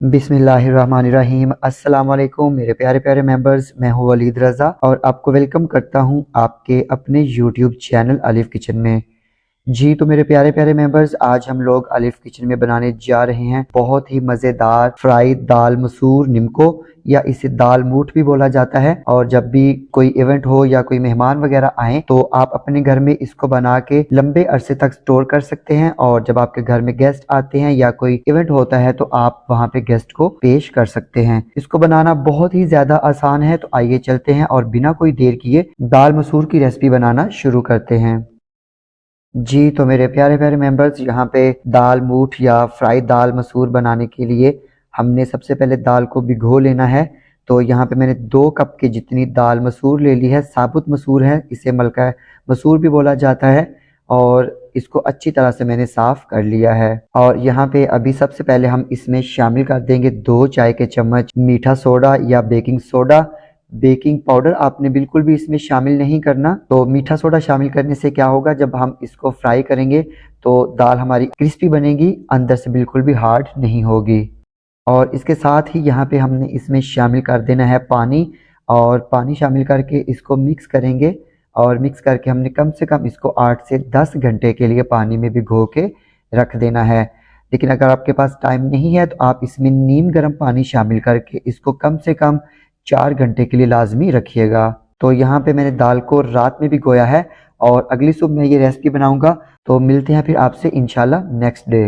बिस्मिल्लाहिर्रहमानिर्रहीम। अस्सलाम वालेकुम मेरे प्यारे प्यारे मेंबर्स, मैं हूँ वलीद रज़ा और आपको वेलकम करता हूँ आपके अपने यूट्यूब चैनल अलिफ किचन में। जी तो मेरे प्यारे प्यारे मेंबर्स, आज हम लोग अलिफ किचन में बनाने जा रहे हैं बहुत ही मज़ेदार फ्राई दाल मसूर निम्को, या इसे दाल मूठ भी बोला जाता है। और जब भी कोई इवेंट हो या कोई मेहमान वगैरह आए तो आप अपने घर में इसको बना के लंबे अरसे तक स्टोर कर सकते हैं, और जब आपके घर में गेस्ट आते हैं या कोई इवेंट होता है तो आप वहाँ पे गेस्ट को पेश कर सकते हैं। इसको बनाना बहुत ही ज़्यादा आसान है, तो आइए चलते हैं और बिना कोई देर किए दाल मसूर की रेसिपी बनाना शुरू करते हैं। जी तो मेरे प्यारे प्यारे मेंबर्स, यहाँ पे दाल मूठ या फ्राई दाल मसूर बनाने के लिए हमने सबसे पहले दाल को भिगो लेना है। तो यहाँ पे मैंने 2 कप की जितनी दाल मसूर ले ली है। साबुत मसूर है, इसे मलका मसूर भी बोला जाता है। और इसको अच्छी तरह से मैंने साफ़ कर लिया है। और यहाँ पे अभी सबसे पहले हम इसमें शामिल कर देंगे 2 चाय के चम्मच मीठा सोडा या बेकिंग सोडा। बेकिंग पाउडर आपने बिल्कुल भी इसमें शामिल नहीं करना। तो मीठा सोडा शामिल करने से क्या होगा, जब हम इसको फ्राई करेंगे तो दाल हमारी क्रिस्पी बनेगी, अंदर से बिल्कुल भी हार्ड नहीं होगी। और इसके साथ ही यहाँ पे हमने इसमें शामिल कर देना है पानी, और पानी शामिल करके इसको मिक्स करेंगे। और मिक्स करके हमने कम से कम इसको 8 से 10 घंटे के लिए पानी में भिगो के रख देना है। लेकिन अगर आपके पास टाइम नहीं है तो आप इसमें नीम गर्म पानी शामिल करके इसको कम से कम 4 घंटे के लिए लाजमी रखिएगा। तो यहाँ पे मैंने दाल को रात में भिगोया है और अगली सुबह मैं ये रेसिपी बनाऊंगा। तो मिलते हैं फिर आपसे इंशाल्लाह नेक्स्ट डे।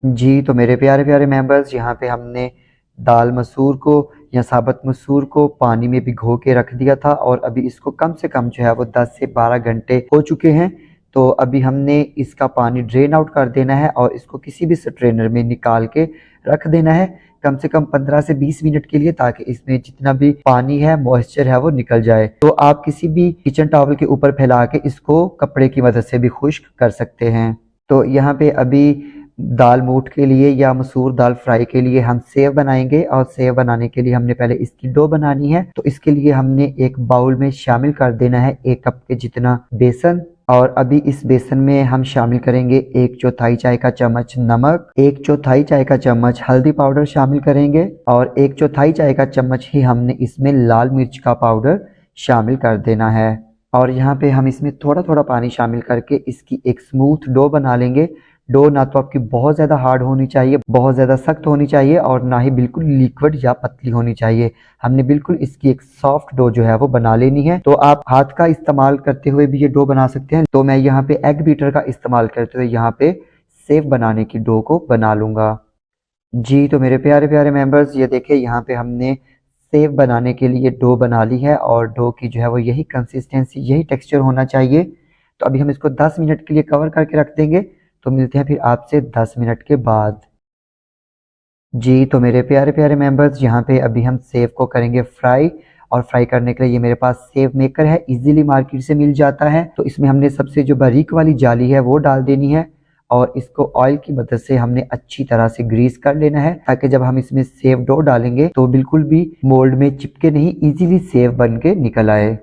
जी तो मेरे प्यारे प्यारे मेंबर्स, यहाँ पे हमने दाल मसूर को या साबुत मसूर को पानी में भिगो के रख दिया था, और अभी इसको कम से कम जो है वो 10 से 12 घंटे हो चुके हैं। तो अभी हमने इसका पानी ड्रेन आउट कर देना है और इसको किसी भी स्ट्रेनर में निकाल के रख देना है कम से कम 15 से 20 मिनट के लिए, ताकि इसमें जितना भी पानी है, मॉइस्चर है, वो निकल जाए। तो आप किसी भी किचन टॉवल के ऊपर फैला के इसको कपड़े की मदद से भी खुश्क कर सकते हैं। तो यहाँ पे अभी दाल मूठ के लिए या मसूर दाल फ्राई के लिए हम सेव बनाएंगे, और सेव बनाने के लिए हमने पहले इसकी डो बनानी है। तो इसके लिए हमने एक बाउल में शामिल कर देना है 1 कप के जितना बेसन। और अभी इस बेसन में हम शामिल करेंगे 1/4 चाय का चम्मच नमक, 1/4 चाय का चम्मच हल्दी पाउडर शामिल करेंगे, और 1/4 चाय का चम्मच ही हमने इसमें लाल मिर्च का पाउडर शामिल कर देना है। और यहाँ पे हम इसमें थोड़ा थोड़ा पानी शामिल करके इसकी एक स्मूथ डो बना लेंगे। डो ना तो आपकी बहुत ज़्यादा हार्ड होनी चाहिए, बहुत ज़्यादा सख्त होनी चाहिए, और ना ही बिल्कुल लिक्विड या पतली होनी चाहिए। हमने बिल्कुल इसकी एक सॉफ्ट डो जो है वो बना लेनी है। तो आप हाथ का इस्तेमाल करते हुए भी ये डो बना सकते हैं। तो मैं यहाँ पे एग बीटर का इस्तेमाल करते हुए यहाँ पे सेव बनाने की डो को बना लूँगा। जी तो मेरे प्यारे प्यारे मेंबर्स, ये देखिए यहाँ पे हमने सेव बनाने के लिए डो बना ली है, और डो की जो है वो यही कंसिस्टेंसी, यही टेक्सचर होना चाहिए। तो अभी हम इसको 10 मिनट के लिए कवर करके रख देंगे। तो मिलते हैं फिर आपसे 10 मिनट के बाद। जी तो मेरे प्यारे प्यारे मेंबर्स, यहाँ पे अभी हम सेव को करेंगे फ्राई। और फ्राई करने के लिए ये मेरे पास सेव मेकर है, इजीली मार्केट से मिल जाता है। तो इसमें हमने सबसे जो बारीक वाली जाली है वो डाल देनी है, और इसको ऑयल की मदद से हमने अच्छी तरह से ग्रीस कर लेना है, ताकि जब हम इसमें सेव डो डालेंगे तो बिल्कुल भी मोल्ड में चिपके नहीं, इजीली सेव बन के निकल आए।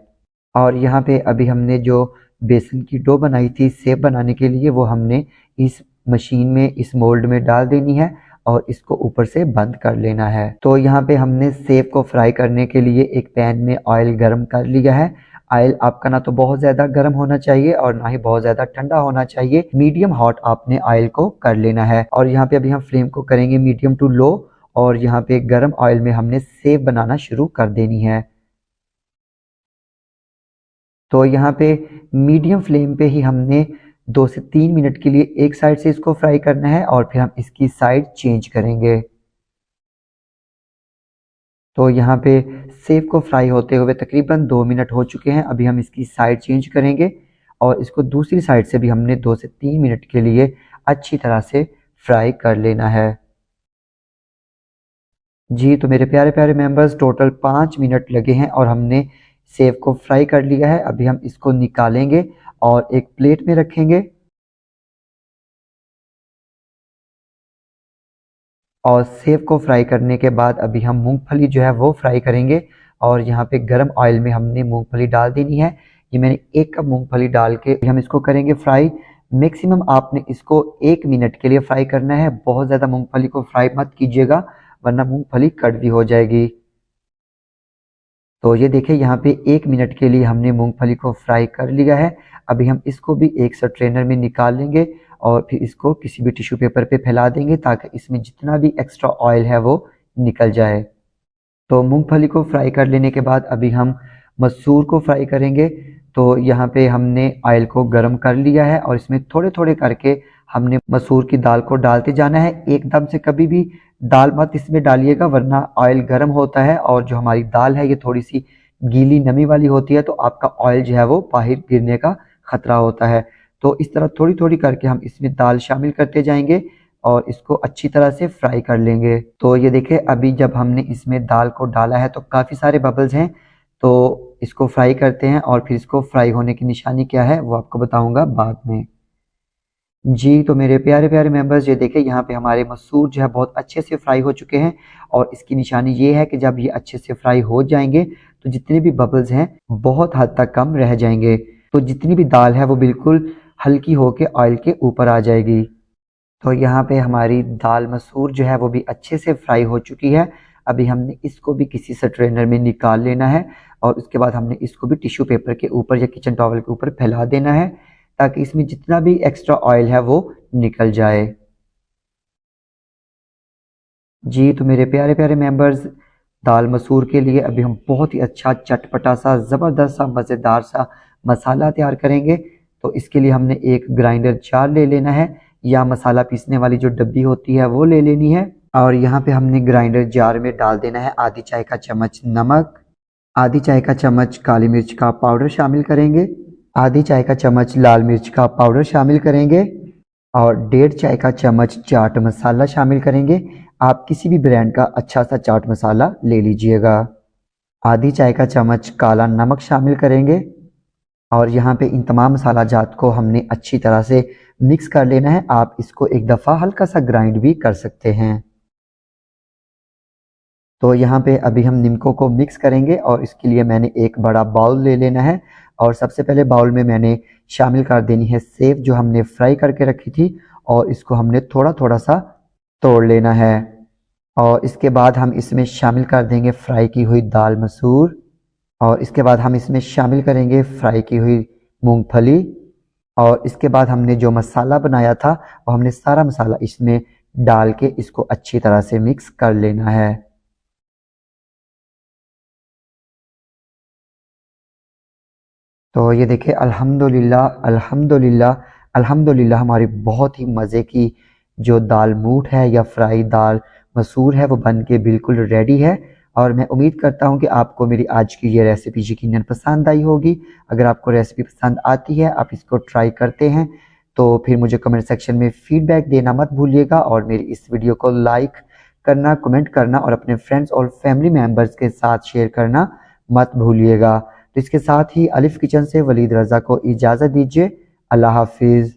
और यहाँ पे अभी हमने जो बेसन की डो बनाई थी सेव बनाने के लिए, वो हमने इस मशीन में, इस मोल्ड में डाल देनी है, और इसको ऊपर से बंद कर लेना है। तो यहाँ पे हमने सेव को फ्राई करने के लिए एक पैन में ऑयल गर्म कर लिया है। ऑयल आपका ना तो बहुत ज़्यादा गर्म होना चाहिए और ना ही बहुत ज़्यादा ठंडा होना चाहिए, मीडियम हॉट आपने ऑयल को कर लेना है। और यहाँ पे अभी हम फ्लेम को करेंगे मीडियम टू लो, और यहाँ पे गर्म ऑयल में हमने सेव बनाना शुरू कर देनी है। तो यहाँ पे मीडियम फ्लेम पे ही हमने 2 से 3 मिनट के लिए एक साइड से इसको फ्राई करना है, और फिर हम इसकी साइड चेंज करेंगे। तो यहाँ पे सेव को फ्राई होते हुए तकरीबन 2 मिनट हो चुके हैं। अभी हम इसकी साइड चेंज करेंगे, और इसको दूसरी साइड से भी हमने 2 से 3 मिनट के लिए अच्छी तरह से फ्राई कर लेना है। जी तो मेरे प्यारे प्यारे मेंबर्स, टोटल 5 मिनट लगे हैं और हमने सेव को फ्राई कर लिया है। अभी हम इसको निकालेंगे और एक प्लेट में रखेंगे, और सेव को फ्राई करने के बाद अभी हम मूंगफली जो है वो फ्राई करेंगे। और यहाँ पे गरम ऑयल में हमने मूंगफली डाल देनी है। ये मैंने 1 कप मूंगफली डाल के हम इसको करेंगे फ्राई। मैक्सिमम आपने इसको 1 मिनट के लिए फ्राई करना है। बहुत ज़्यादा मूंगफली को फ्राई मत कीजिएगा वरना मूंगफली कड़वी हो जाएगी। तो ये देखिए यहाँ पे 1 मिनट के लिए हमने मूंगफली को फ्राई कर लिया है। अभी हम इसको भी एक स्ट्रेनर में निकाल लेंगे और फिर इसको किसी भी टिश्यू पेपर पे फैला देंगे ताकि इसमें जितना भी एक्स्ट्रा ऑयल है वो निकल जाए। तो मूंगफली को फ्राई कर लेने के बाद अभी हम मसूर को फ्राई करेंगे। तो यहाँ पे हमने ऑयल को गर्म कर लिया है और इसमें थोड़े थोड़े करके हमने मसूर की दाल को डालते जाना है। एकदम से कभी भी दाल मत इसमें डालिएगा वरना ऑयल गर्म होता है और जो हमारी दाल है ये थोड़ी सी गीली नमी वाली होती है, तो आपका ऑयल जो है वो बाहर गिरने का खतरा होता है। तो इस तरह थोड़ी थोड़ी करके हम इसमें दाल शामिल करते जाएंगे और इसको अच्छी तरह से फ्राई कर लेंगे। तो ये देखिए अभी जब हमने इसमें दाल को डाला है तो काफ़ी सारे बबल्स हैं, तो इसको फ्राई करते हैं और फिर इसको फ्राई होने की निशानी क्या है वो आपको बताऊंगा बाद में। जी, तो मेरे प्यारे प्यारे मेंबर्स, ये देखिए यहाँ पे हमारे मसूर जो है बहुत अच्छे से फ्राई हो चुके हैं और इसकी निशानी ये है कि जब ये अच्छे से फ्राई हो जाएंगे तो जितने भी बबल्स हैं बहुत हद तक कम रह जाएंगे। तो जितनी भी दाल है वो बिल्कुल हल्की होके ऑयल के ऊपर आ जाएगी। तो यहाँ पे हमारी दाल मसूर जो है वो भी अच्छे से फ्राई हो चुकी है। अभी हमने इसको भी किसी स्ट्रेनर में निकाल लेना है और उसके बाद हमने इसको भी टिश्यू पेपर के ऊपर या किचन टॉवल के ऊपर फैला देना है ताकि इसमें जितना भी एक्स्ट्रा ऑयल है वो निकल जाए। जी, तो मेरे प्यारे प्यारे मेंबर्स, दाल मसूर के लिए अभी हम बहुत ही अच्छा चटपटा सा ज़बरदस्त सा मज़ेदार सा मसाला तैयार करेंगे। तो इसके लिए हमने एक ग्राइंडर जार ले लेना है या मसाला पीसने वाली जो डब्बी होती है वो ले लेनी है और यहाँ पे हमने ग्राइंडर जार में डाल देना है आधी चाय का चम्मच नमक, आधी चाय का चम्मच काली मिर्च का पाउडर शामिल करेंगे, आधी चाय का चम्मच लाल मिर्च का पाउडर शामिल करेंगे और 1.5 चाय का चम्मच चाट मसाला शामिल करेंगे। आप किसी भी ब्रांड का अच्छा सा चाट मसाला ले लीजिएगा। आधी चाय का चम्मच काला नमक शामिल करेंगे और यहाँ पे इन तमाम मसाला जात को हमने अच्छी तरह से मिक्स कर लेना है। आप इसको एक दफ़ा हल्का सा ग्राइंड भी कर सकते हैं। तो यहाँ पे अभी हम निम्को को मिक्स करेंगे और इसके लिए मैंने एक बड़ा बाउल ले लेना है और सबसे पहले बाउल में मैंने शामिल कर देनी है सेव जो हमने फ्राई करके रखी थी और इसको हमने थोड़ा थोड़ा सा तोड़ लेना है और इसके बाद हम इसमें शामिल कर देंगे फ्राई की हुई दाल मसूर और इसके बाद हम इसमें शामिल करेंगे फ्राई की हुई मूंगफली और इसके बाद हमने जो मसाला बनाया था वो हमने सारा मसाला इसमें डाल के इसको अच्छी तरह से मिक्स कर लेना है। तो ये देखिए अल्हम्दुलिल्लाह अल्हम्दुलिल्लाह अल्हम्दुलिल्लाह हमारी बहुत ही मज़े की जो दाल मूट है या फ्राई दाल मसूर है वो बन के बिल्कुल रेडी है और मैं उम्मीद करता हूँ कि आपको मेरी आज की ये रेसिपी यकीनन पसंद आई होगी। अगर आपको रेसिपी पसंद आती है, आप इसको ट्राई करते हैं, तो फिर मुझे कमेंट सेक्शन में फ़ीडबैक देना मत भूलिएगा और मेरी इस वीडियो को लाइक करना, कमेंट करना और अपने फ्रेंड्स और फैमिली मेम्बर्स के साथ शेयर करना मत भूलिएगा। तो इसके साथ ही अलिफ किचन से वलीद रज़ा को इजाज़त दीजिए। अल्लाह हाफिज़।